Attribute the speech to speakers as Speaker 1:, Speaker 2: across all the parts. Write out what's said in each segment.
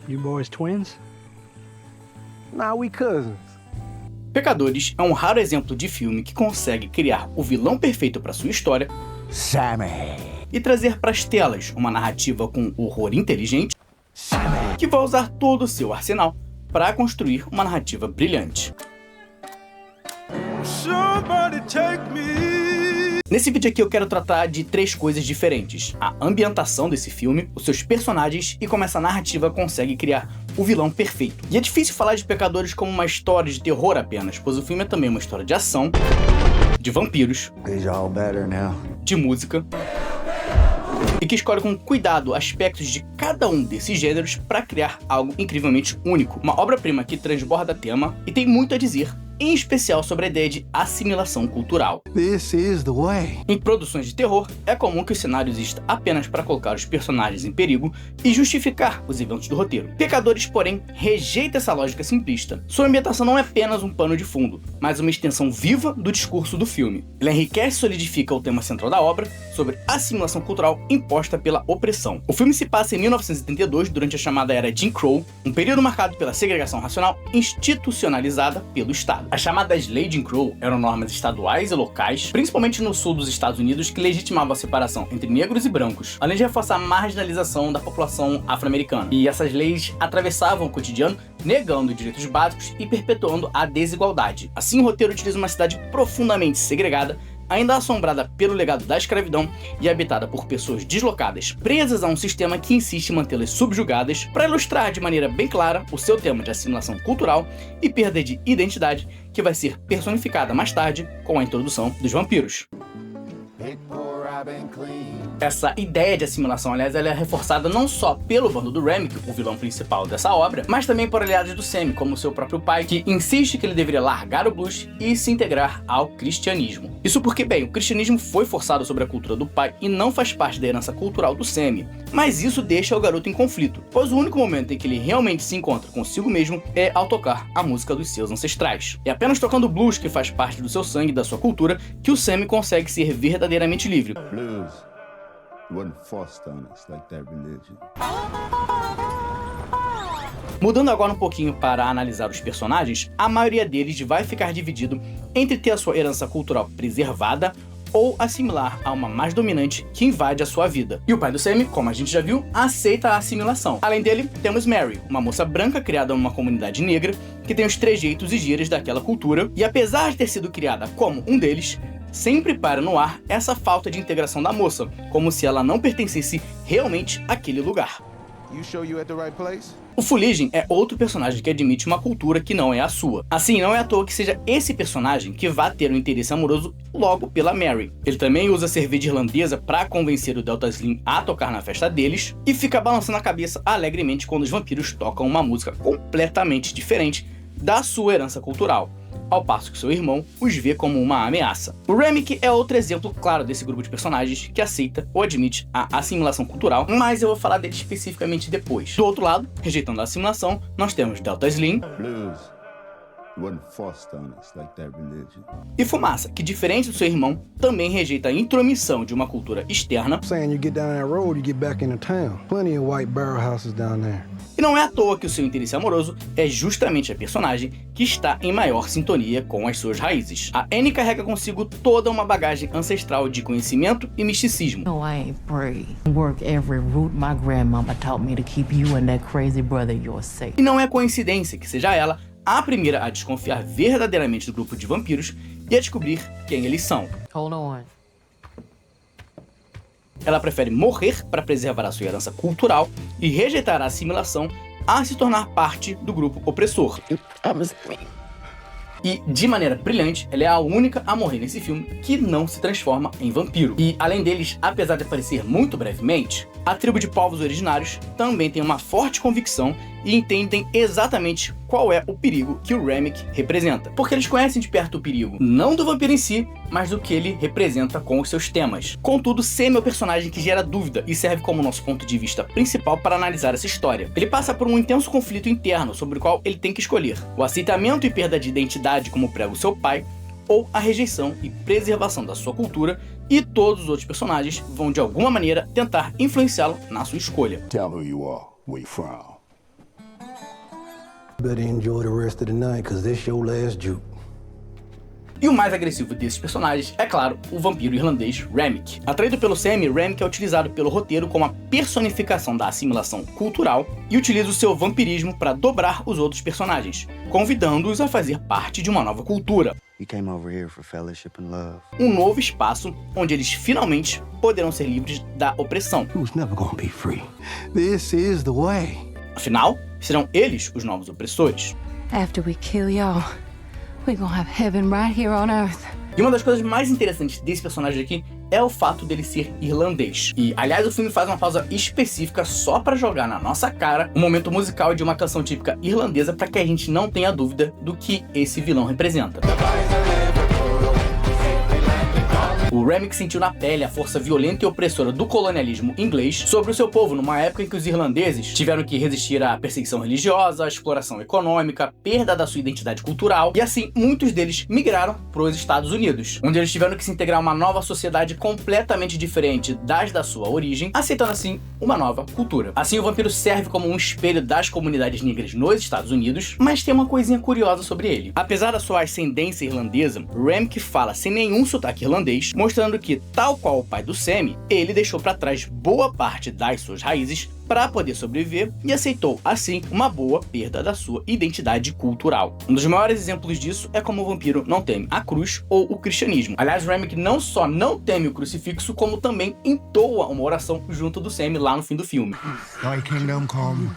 Speaker 1: You boys twins?
Speaker 2: Nah, we cousins.
Speaker 3: Pecadores é um raro exemplo de filme que consegue criar o vilão perfeito para sua história e trazer para as telas uma narrativa com horror inteligente que vai usar todo o seu arsenal para construir uma narrativa brilhante. Nesse vídeo aqui eu quero tratar de 3 coisas diferentes: a ambientação desse filme, os seus personagens e como essa narrativa consegue criar o vilão perfeito. E é difícil falar de Pecadores como uma história de terror apenas, pois o filme é também uma história de ação, de vampiros, de música, e que escolhe com cuidado aspectos de cada um desses gêneros para criar algo incrivelmente único. Uma obra-prima que transborda tema e tem muito a dizer, em especial sobre a ideia de assimilação cultural.
Speaker 2: This is the way.
Speaker 3: Em produções de terror, é comum que o cenário exista apenas para colocar os personagens em perigo e justificar os eventos do roteiro. Pecadores, porém, rejeita essa lógica simplista. Sua ambientação não é apenas um pano de fundo, mas uma extensão viva do discurso do filme. Ele enriquece e solidifica o tema central da obra sobre assimilação cultural imposta pela opressão. O filme se passa em 1972, durante a chamada Era Jim Crow, um período marcado pela segregação racial institucionalizada pelo Estado. As chamadas Leis Jim Crow eram normas estaduais e locais, principalmente no sul dos Estados Unidos, que legitimavam a separação entre negros e brancos, além de reforçar a marginalização da população afro-americana. E essas leis atravessavam o cotidiano, negando direitos básicos e perpetuando a desigualdade. Assim, o roteiro utiliza uma cidade profundamente segregada, ainda assombrada pelo legado da escravidão e habitada por pessoas deslocadas, presas a um sistema que insiste em mantê-las subjugadas, para ilustrar de maneira bem clara o seu tema de assimilação cultural e perda de identidade, que vai ser personificada mais tarde com a introdução dos vampiros. Essa ideia de assimilação, aliás, ela é reforçada não só pelo bando do Remick, o vilão principal dessa obra, mas também por aliados do Sammy, como seu próprio pai, que insiste que ele deveria largar o blues e se integrar ao cristianismo. Isso porque, bem, o cristianismo foi forçado sobre a cultura do pai e não faz parte da herança cultural do Sammy, mas isso deixa o garoto em conflito, pois o único momento em que ele realmente se encontra consigo mesmo é ao tocar a música dos seus ancestrais. É apenas tocando blues, que faz parte do seu sangue e da sua cultura, que o Sammy consegue ser verdadeiramente livre.
Speaker 4: Blues wasn't forced on us like that religion.
Speaker 3: Mudando agora um pouquinho para analisar os personagens, a maioria deles vai ficar dividido entre ter a sua herança cultural preservada ou assimilar a uma mais dominante que invade a sua vida. E o pai do Sammy, como a gente já viu, aceita a assimilação. Além dele, temos Mary, uma moça branca criada numa comunidade negra, que tem os trejeitos e gírias daquela cultura, e apesar de ter sido criada como um deles, sempre para no ar essa falta de integração da moça, como se ela não pertencesse realmente àquele lugar.
Speaker 4: You sure you at the right place?
Speaker 3: O Fuligem é outro personagem que admite uma cultura que não é a sua. Assim, não é à toa que seja esse personagem que vai ter um interesse amoroso logo pela Mary. Ele também usa cerveja irlandesa para convencer o Delta Slim a tocar na festa deles, e fica balançando a cabeça alegremente quando os vampiros tocam uma música completamente diferente da sua herança cultural, ao passo que seu irmão os vê como uma ameaça. O Remick é outro exemplo claro desse grupo de personagens que aceita ou admite a assimilação cultural, mas eu vou falar dele especificamente depois. Do outro lado, rejeitando a assimilação, nós temos Delta Slim
Speaker 4: Blues wasn't forced on us like that religion.
Speaker 3: e Fumaça, que diferente do seu irmão, também rejeita a intromissão de uma cultura externa.
Speaker 2: Saying you get down that road, you get back into town. Plenty of white barrel houses down there.
Speaker 3: E não é à toa que o seu interesse amoroso é justamente a personagem que está em maior sintonia com as suas raízes. A Annie carrega consigo toda uma bagagem ancestral de conhecimento e misticismo.
Speaker 5: No, I ain't brave. Work every route my grandmama taught me to keep you and that crazy brother yours safe.
Speaker 3: E não é coincidência que seja ela a primeira a desconfiar verdadeiramente do grupo de vampiros e a descobrir quem eles são.
Speaker 5: Hold on.
Speaker 3: Ela prefere morrer para preservar a sua herança cultural e rejeitar a assimilação a se tornar parte do grupo opressor. E, de maneira brilhante, ela é a única a morrer nesse filme que não se transforma em vampiro. E, além deles, apesar de aparecer muito brevemente, a tribo de povos originários também tem uma forte convicção e entendem exatamente qual é o perigo que o Remick representa. Porque eles conhecem de perto o perigo, não do vampiro em si, mas do que ele representa com os seus temas. Contudo, Sam é o personagem que gera dúvida e serve como nosso ponto de vista principal para analisar essa história. Ele passa por um intenso conflito interno sobre o qual ele tem que escolher: o aceitamento e perda de identidade, como prega o seu pai, ou a rejeição e preservação da sua cultura, e todos os outros personagens vão de alguma maneira tentar influenciá-lo na sua escolha.
Speaker 4: Tell who you are, where you from.
Speaker 2: Better enjoy the rest of the night, cause this your last juke.
Speaker 3: E o mais agressivo desses personagens é, claro, o vampiro irlandês Remick. Atraído pelo Sam, Remick é utilizado pelo roteiro como a personificação da assimilação cultural e utiliza o seu vampirismo para dobrar os outros personagens, convidando-os a fazer parte de uma nova cultura.
Speaker 1: You came over here for fellowship and love.
Speaker 3: Um novo espaço onde eles finalmente poderão ser livres da opressão.
Speaker 2: You was never gonna be free. This is the way.
Speaker 3: Afinal, serão eles os novos opressores.
Speaker 6: After we kill y'all, we're gonna have heaven right here on earth.
Speaker 3: E uma das coisas mais interessantes desse personagem aqui é o fato dele ser irlandês. E, aliás, o filme faz uma pausa específica só pra jogar na nossa cara um momento musical de uma canção típica irlandesa para que a gente não tenha dúvida do que esse vilão representa. O Remick sentiu na pele a força violenta e opressora do colonialismo inglês sobre o seu povo, numa época em que os irlandeses tiveram que resistir à perseguição religiosa, à exploração econômica, à perda da sua identidade cultural, e assim muitos deles migraram para os Estados Unidos, onde eles tiveram que se integrar a uma nova sociedade completamente diferente das da sua origem, aceitando assim uma nova cultura. Assim, o vampiro serve como um espelho das comunidades negras nos Estados Unidos, mas tem uma coisinha curiosa sobre ele. Apesar da sua ascendência irlandesa, Remick fala sem nenhum sotaque irlandês, mostrando que, tal qual o pai do Sam, ele deixou para trás boa parte das suas raízes para poder sobreviver e aceitou, assim, uma boa perda da sua identidade cultural. Um dos maiores exemplos disso é como o vampiro não teme a cruz ou o cristianismo. Aliás, Remick não só não teme o crucifixo, como também entoa uma oração junto do Sam lá no fim do filme.
Speaker 1: Thy kingdom come,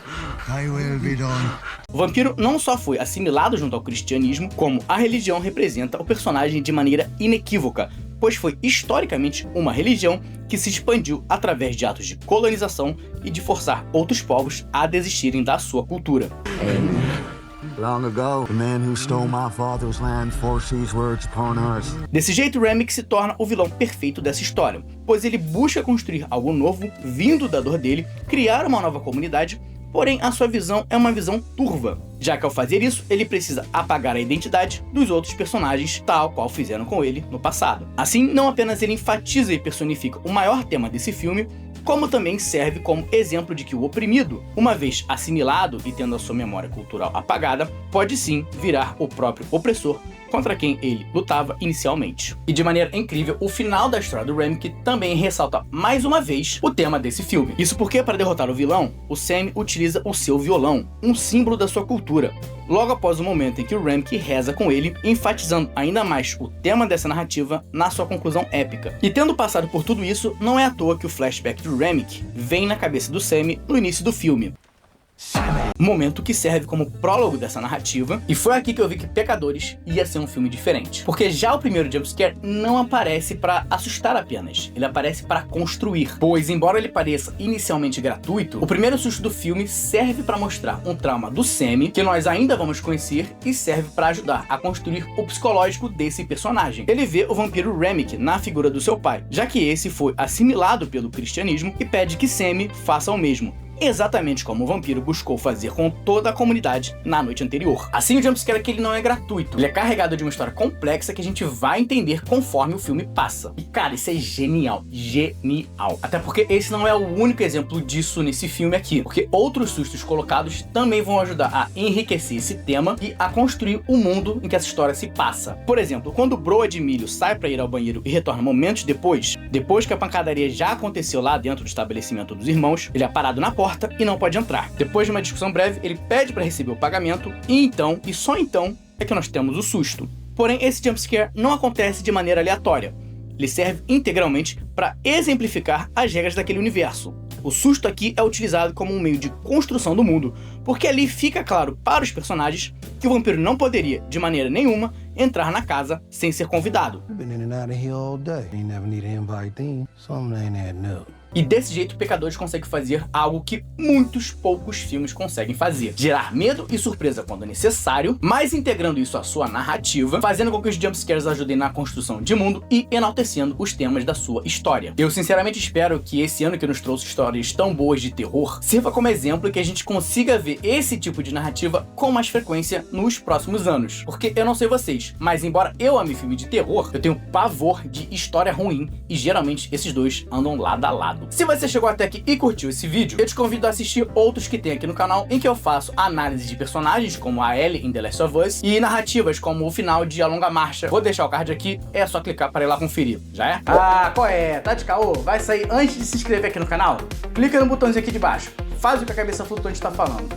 Speaker 1: thy will be done.
Speaker 3: O vampiro não só foi assimilado junto ao cristianismo, como a religião representa o personagem de maneira inequívoca, pois foi historicamente uma religião que se expandiu através de atos de colonização e de forçar outros povos a desistirem da sua cultura.
Speaker 1: Long ago, the man who stole my father's land forced these words upon us.
Speaker 3: Desse jeito, Remick se torna o vilão perfeito dessa história, pois ele busca construir algo novo, vindo da dor dele, criar uma nova comunidade, porém a sua visão é uma visão turva, já que ao fazer isso, ele precisa apagar a identidade dos outros personagens, tal qual fizeram com ele no passado. Assim, não apenas ele enfatiza e personifica o maior tema desse filme, como também serve como exemplo de que o oprimido, uma vez assimilado e tendo a sua memória cultural apagada, pode sim virar o próprio opressor contra quem ele lutava inicialmente. E de maneira incrível, o final da história do Remick também ressalta mais uma vez o tema desse filme. Isso porque, para derrotar o vilão, o Sam utiliza o seu violão, um símbolo da sua cultura, logo após o momento em que o Remick reza com ele, enfatizando ainda mais o tema dessa narrativa na sua conclusão épica. E tendo passado por tudo isso, não é à toa que o flashback do Remick vem na cabeça do Sam no início do filme. Momento que serve como prólogo dessa narrativa, e foi aqui que eu vi que Pecadores ia ser um filme diferente. Porque já o primeiro jumpscare não aparece pra assustar apenas, ele aparece pra construir. Pois, embora ele pareça inicialmente gratuito, o primeiro susto do filme serve pra mostrar um trauma do Sam, que nós ainda vamos conhecer, e serve pra ajudar a construir o psicológico desse personagem. Ele vê o vampiro Remick na figura do seu pai, já que esse foi assimilado pelo cristianismo, e pede que Sam faça o mesmo, exatamente como o vampiro buscou fazer com toda a comunidade na noite anterior. Assim, o jumpscare aqui ele não é gratuito, ele é carregado de uma história complexa que a gente vai entender conforme o filme passa. E cara, isso é genial, genial. Até porque esse não é o único exemplo disso nesse filme aqui, porque outros sustos colocados também vão ajudar a enriquecer esse tema e a construir o mundo em que essa história se passa. Por exemplo, quando o Broa de Milho sai para ir ao banheiro e retorna momentos depois que a pancadaria já aconteceu lá dentro do estabelecimento dos irmãos, ele é parado na porta e não pode entrar. Depois de uma discussão breve, ele pede para receber o pagamento e então, e só então, é que nós temos o susto. Porém, esse jumpscare não acontece de maneira aleatória. Ele serve integralmente para exemplificar as regras daquele universo. O susto aqui é utilizado como um meio de construção do mundo, porque ali fica claro para os personagens que o vampiro não poderia, de maneira nenhuma, entrar na casa sem ser convidado.
Speaker 2: I've been in and out of here all day. Ain't never need an invite then. Something ain't adding up.
Speaker 3: E desse jeito, Pecadores consegue fazer algo que muitos poucos filmes conseguem fazer: gerar medo e surpresa quando necessário, mas integrando isso à sua narrativa, fazendo com que os jumpscares ajudem na construção de mundo e enaltecendo os temas da sua história. Eu sinceramente espero que esse ano que nos trouxe histórias tão boas de terror sirva como exemplo e que a gente consiga ver esse tipo de narrativa com mais frequência nos próximos anos. Porque eu não sei vocês, mas embora eu ame filme de terror, eu tenho pavor de história ruim e geralmente esses dois andam lado a lado. recomendo. Se você chegou até aqui e curtiu esse vídeo, eu te convido a assistir outros que tem aqui no canal, em que eu faço análise de personagens como a Ellie em The Last of Us e narrativas como o final de A Longa Marcha. Vou deixar o card aqui, é só clicar para ir lá conferir, já é? Ah, qual é? Tá de caô? Vai sair antes de se inscrever aqui no canal? Clica no botãozinho aqui de baixo, faz o que a cabeça flutuante tá falando.